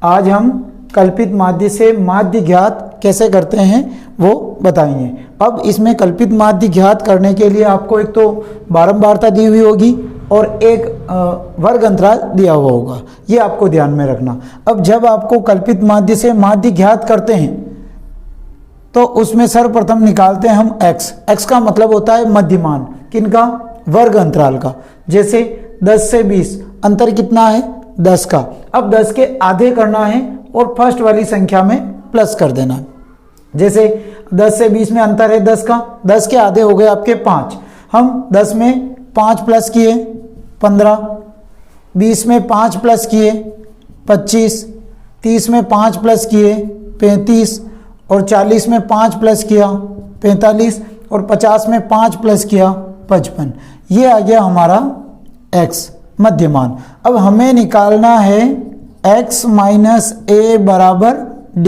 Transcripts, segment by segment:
आज हम कल्पित माध्य से माध्य ज्ञात कैसे करते हैं वो बताएंगे। अब इसमें कल्पित माध्य ज्ञात करने के लिए आपको एक तो बारंबारता दी हुई होगी और एक वर्ग अंतराल दिया हुआ होगा, ये आपको ध्यान में रखना। अब जब आपको कल्पित माध्य से माध्य ज्ञात करते हैं तो उसमें सर्वप्रथम निकालते हैं हम x का मतलब होता है मध्यमान, किनका? वर्ग अंतराल का। जैसे 10 से 20 अंतर कितना है? 10 का। अब 10 के आधे करना है और फर्स्ट वाली संख्या में प्लस कर देना है। जैसे 10 से 20 में अंतर है 10 का, 10 के आधे हो गए आपके 5। हम 10 में 5 प्लस किए 15, 20 में 5 प्लस किए 25, 30 में 5 प्लस किए 35 और 40 में 5 प्लस किया 45 और 50 में 5 प्लस किया 55। ये आ गया हमारा x मध्यमान। अब हमें निकालना है x माइनस a बराबर d।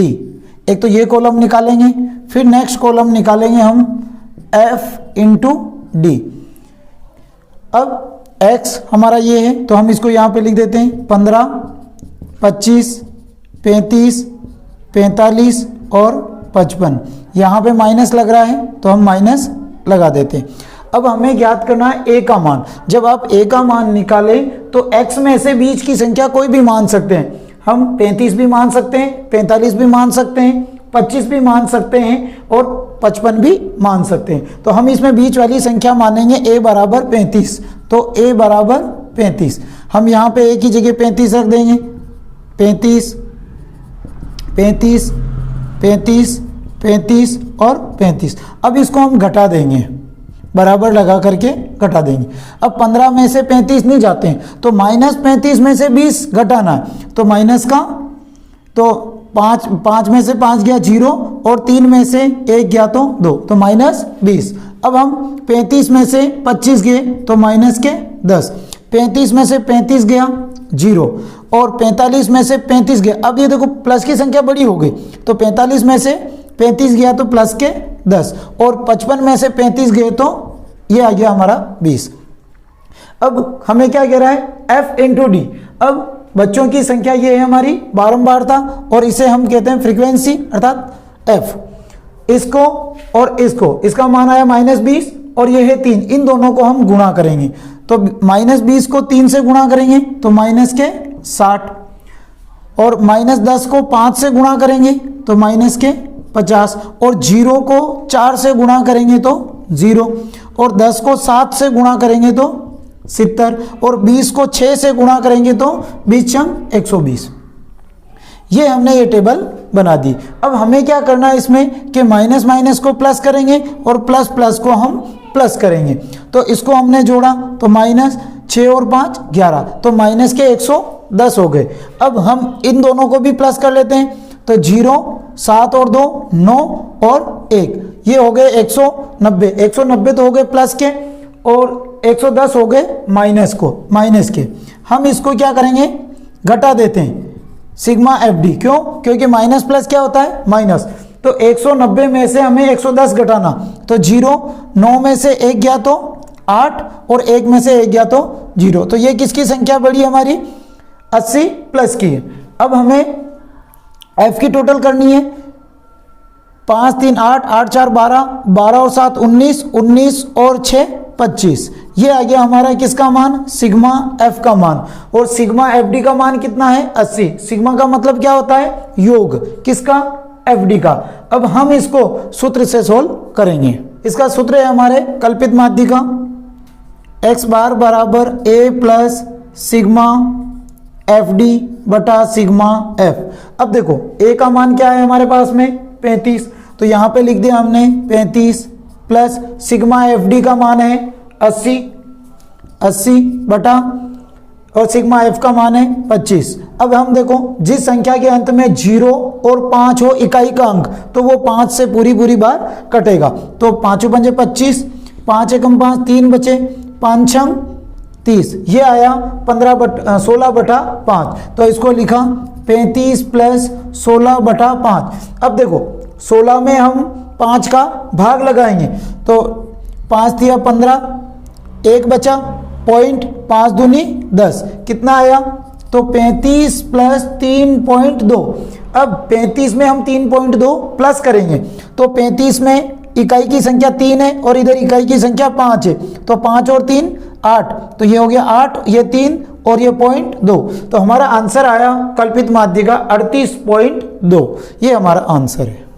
एक तो ये कॉलम निकालेंगे, फिर नेक्स्ट कॉलम निकालेंगे हम f इंटू डी। अब x हमारा ये है तो हम इसको यहाँ पे लिख देते हैं 15, 25, 35, 45 और 55। यहाँ पे माइनस लग रहा है तो हम माइनस लगा देते हैं। अब हमें ज्ञात करना है a का मान। जब आप a का मान निकालें तो x में से बीच की संख्या कोई भी मान सकते हैं। हम 35 भी मान सकते हैं, 45 भी मान सकते हैं, 25 भी मान सकते हैं और 55 भी मान सकते हैं। तो हम इसमें बीच वाली संख्या मानेंगे a बराबर 35। तो a बराबर 35, हम यहाँ पे a की जगह 35 रख देंगे। 35, 35, 35, 35 और 35। अब इसको हम घटा देंगे, बराबर लगा करके घटा देंगे। अब 15 में से 35 नहीं जाते हैं तो -35 में से 20 घटाना है। तो माइनस का तो 5 में से 5 गया 0 और 3 में से 1 गया तो 2, तो -20। अब हम 35 में से 25 गए तो माइनस के 10, 35 में से 35 गया 0 और 45 में से 35 गया। अब ये देखो प्लस की संख्या बड़ी हो गई तो 45 में से 35 गया तो प्लस के 10 और 55 में से 35 गए तो ये आ गया हमारा 20। अब हमें क्या कह रहा है? f into D. अब बच्चों की संख्या ये है हमारी बारंबारता और इसे हम कहते हैं फ्रीक्वेंसी अर्थात f। इसको और इसको, इसका मान आया -20 और ये है 3, इन दोनों को हम गुणा करेंगे तो -20 को 3 से गुणा करेंगे तो माइनस के 60 और -10 को 5 से गुणा करेंगे तो माइनस के 50 और 0 को 4 से गुणा करेंगे तो 0 और 10 को 7 से गुणा करेंगे तो 70 और 20 को 6 से गुणा करेंगे तो 20 × 120। ये हमने ये टेबल बना दी। अब हमें क्या करना है इसमें कि माइनस माइनस को प्लस करेंगे और प्लस प्लस को हम प्लस करेंगे। तो इसको हमने जोड़ा तो -6 और 5 11 तो माइनस के 110 हो गए। अब हम इन दोनों को भी प्लस कर लेते हैं तो 0, 7 और 2 9 और 1, ये हो गए 190। 190 तो हो गए प्लस के और 110 हो गए माइनस के। हम इसको क्या करेंगे? घटा देते हैं सिग्मा एफ डी। क्यों? क्योंकि माइनस प्लस क्या होता है? माइनस। तो 190 में से हमें 110 घटाना तो 0, 9 में से 1 गया तो 8 और 1 में से 1 गया तो 0। तो ये किसकी संख्या बड़ी हमारी? 80 प्लस की है। अब हमें f की टोटल करनी है। 5 3 8 8 4 12 12 और 7 19 19 और 6 25। ये आ गया हमारा किसका मान? सिग्मा f का मान। और सिग्मा एफ डी का मान कितना है? 80। सिग्मा का मतलब क्या होता है? योग। किसका? एफ डी का। अब हम इसको सूत्र से सोल्व करेंगे। इसका सूत्र है हमारे कल्पित माध्य का x बार बराबर a plus sigma F D बटा सिग्मा f। अब देखो a का मान क्या है हमारे पास में? 35। तो यहाँ पे लिख दिया हमने 35 प्लस सिग्मा एफ डी का मान है 80 बटा और सिग्मा एफ का मान है 25। अब हम देखो जिस संख्या के अंत में 0 और 5 हो इकाई का अंक तो वो 5 से पूरी बार कटेगा। तो 5 × 5 = 25, 5 × 5 3 बचे, 5 × 30, ये आया 16/5। तो इसको लिखा 35 प्लस 16/5। अब देखो 16 में हम 5 का भाग लगाएंगे तो 5 × 15, 1 बचा, 0.5 दूनी 10, कितना आया तो 35 प्लस 3.2। अब 35 में हम 3.2 प्लस करेंगे तो 35 में इकाई की संख्या 3 है और इधर इकाई की संख्या 5 है, तो 5 और 3 8, तो ये हो गया 8, ये 3 और ये 0.2। तो हमारा आंसर आया कल्पित माध्य का 38.2, ये हमारा आंसर है।